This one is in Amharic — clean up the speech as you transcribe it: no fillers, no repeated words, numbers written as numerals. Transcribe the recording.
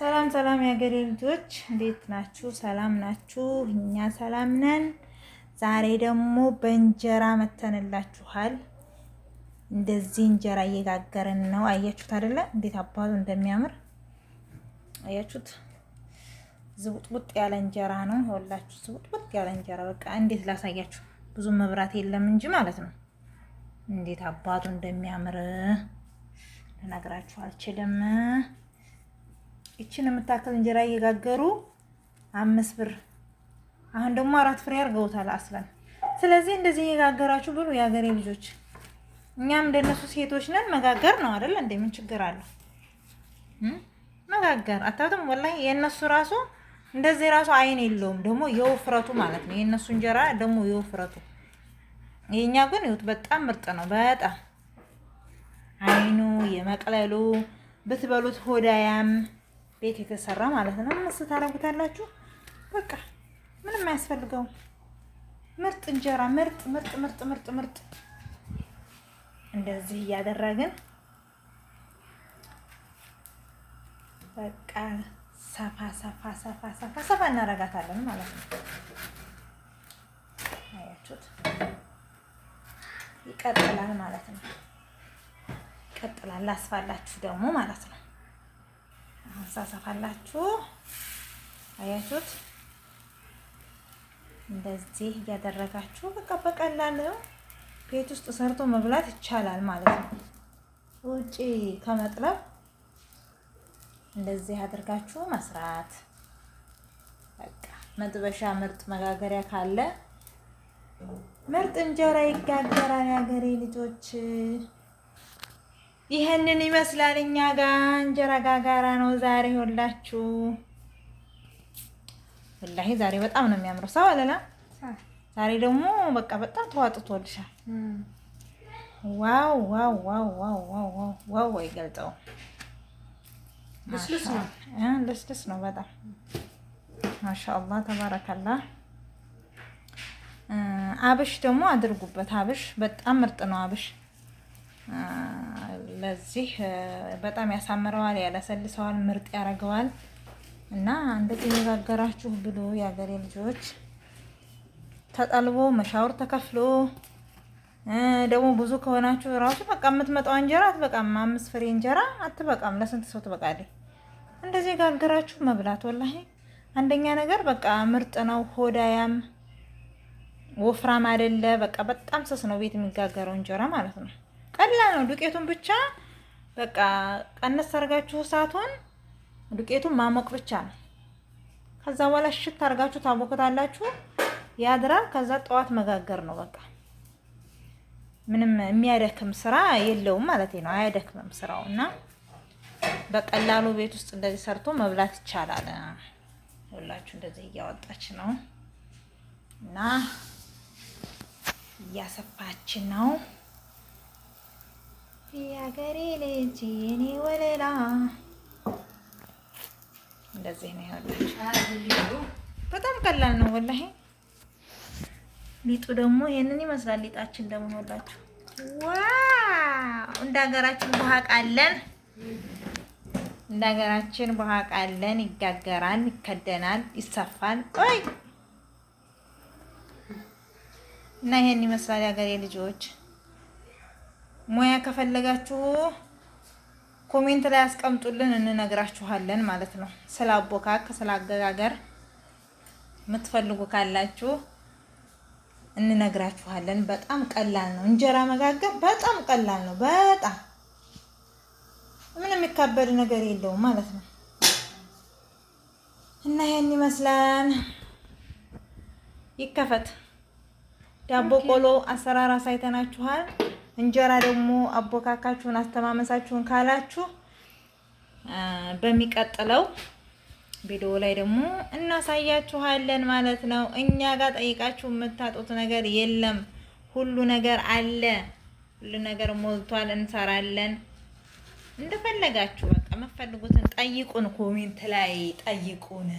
ሰላም ሰላም የሀገሬ ልጆች እንዴት ናችሁ? ሰላም ናችሁ? እኛ ሰላም ነን። ዛሬ ደግሞ በእንጀራ መተንላችኋል። እንደዚህ እንጀራ እየጋገርን ነው። አያችሁት አይደለ? እንዴት አባቱ እንደሚያምር አያችሁት? ዝቡጥቡጥ ያለ እንጀራ ነው። ሁላችሁ ዝቡጥቡጥ ያለ እንጀራ በቃ እንዴት ላሳያችሁ? ብዙ መብራት የለም እንጂ ማለት ነው። እንዴት አባቱ እንደሚያምር ልነግራችሁ አልችልም። ይችን የምታክል እንጀራ እየጋገሩ 5 ብር፣ አሁን ደግሞ 4 ፍሬ አድርገውታል አስለን። ስለዚህ እንደዚህ እየጋገራችሁ ብሉ የሀገሬ ልጆች። እኛም እንደነሱ ሴቶች ነን፣ መጋገር ነው አይደል? እንደ ምን ችግር አለው መጋገር? አታውትም ወላሂ። የነሱ ራሱ እንደዚህ ራሱ አይን የለውም ደግሞ የውፍረቱ ማለት ነው። የነሱ እንጀራ ደግሞ የውፍረቱ፣ የኛ ግን ይሁት በጣም ምርጥ ነው። በጣም አይኑ የመቅለሉ ብትበሉት ሆዳያም ቤት የተሰራ ማለት ነው። ምን ታረጉታላችሁ? በቃ ምንም አያስፈልገው። ምርጥ እንጀራ ምርጥ ምርጥ ምርጥ ምርጥ ምርጥ እንደዚህ እያደረግን በቃ ሰፋ ሰፋ ሰፋ ሰፋ ሰፋ እናረጋታለን ማለት ነው። አያችሁት? ይቀጥላል ማለት ነው። ይቀጥላል። ላስፋላችሁ ደግሞ ማለት ነው። አሁን ሳሰፋላችሁ አያችሁት? እንደዚህ እያደረጋችሁ በቃ በቀላል ቤት ውስጥ ሰርቶ መብላት ይቻላል ማለት ነው። ውጪ ከመጥለብ እንደዚህ አድርጋችሁ መስራት በቃ። መጥበሻ ምርጥ መጋገሪያ ካለ ምርጥ እንጀራ ይጋገራል። የሀገሬ ልጆች ይሄንን ይመስላል። እኛ ጋር እንጀራ ጋጋራ ነው ዛሬ። ሁላችሁ ወላሂ ዛሬ በጣም ነው የሚያምረው። ሰው አለላ ዛሬ ደግሞ በቃ በጣም ተዋጥቶልሻል። ዋው ዋው ዋው ዋው ዋው ዋው ዋው ይገልጸው። ልስልስ ነው ልስልስ ነው በጣም ማሻአላህ ተባረከላህ። አብሽ ደግሞ አድርጉበት። አብሽ በጣም ምርጥ ነው። አብሽ ለዚህ በጣም ያሳምረዋል፣ ያለሰልሰዋል፣ ምርጥ ያደርገዋል። እና እንደዚህ የጋገራችሁ ብሎ የሀገሬ ልጆች። ተጠልቦ መሻወር ተከፍሎ ደግሞ ብዙ ከሆናችሁ ራሱ በቃ የምትመጣው እንጀራ አትበቃም። 5 ፍሬ እንጀራ አትበቃም። ለስንት ሰው ትበቃለች? እንደዚህ የጋገራችሁ መብላት ወላሂ አንደኛ ነገር በቃ ምርጥ ነው። ሆዳያም ወፍራም አይደለ። በቃ በጣም ስስ ነው ቤት የሚጋገረው እንጀራ ማለት ነው። ቀላል ነው። ዱቄቱን ብቻ በቃ ቀነስ አድርጋችሁ እሳቱን ዱቄቱን ማሞቅ ብቻ ነው። ከዛ በኋላ ሽት አድርጋችሁ ታቦክታላችሁ። ያድራል። ከዛ ጠዋት መጋገር ነው በቃ። ምንም የሚያደክም ስራ የለውም ማለት ነው። አያደክምም ስራው እና በቀላሉ ቤት ውስጥ እንደዚህ ሰርቶ መብላት ይቻላል። ሁላችሁ እንደዚህ እያወጣች ነው እና እያሰፋች ነው። የሀገሬ ልጅ የኔ ወለላ እንደዚህ ነው ያላችሁ። በጣም ቀላል ነው ወላሂ። ሊጡ ደግሞ ይሄንን ይመስላል። ሊጣችን ደግሞ ወላችሁ ዋው! እንደ ሀገራችን በኋቃለን፣ እንደ ሀገራችን በኋቃለን። ይጋገራል፣ ይከደናል፣ ይሰፋል። ኦይ እና ይሄን ይመስላል የሀገሬ ልጆች። ሙያ ከፈለጋችሁ ኮሜንት ላይ አስቀምጡልን፣ እንነግራችኋለን ማለት ነው። ስለ አቦካክ ስለ አገጋገር የምትፈልጉ ካላችሁ እንነግራችኋለን። በጣም ቀላል ነው እንጀራ መጋገር፣ በጣም ቀላል ነው። በጣም ምንም የሚካበድ ነገር የለውም ማለት ነው። እና ይሄን ይመስላል። ይከፈት። ዳቦ ቆሎ አሰራር አሳይተናችኋል። እንጀራ ደግሞ አቦካካችሁን አስተማመሳችሁን ካላችሁ በሚቀጥለው ቪዲዮ ላይ ደግሞ እናሳያችኋለን ማለት ነው። እኛ ጋር ጠይቃችሁ የምታጡት ነገር የለም። ሁሉ ነገር አለ። ሁሉ ነገር ሞልቷል። እንሰራለን። እንደፈለጋችሁ በቃ የምትፈልጉትን ጠይቁን። ኮሜንት ላይ ጠይቁን።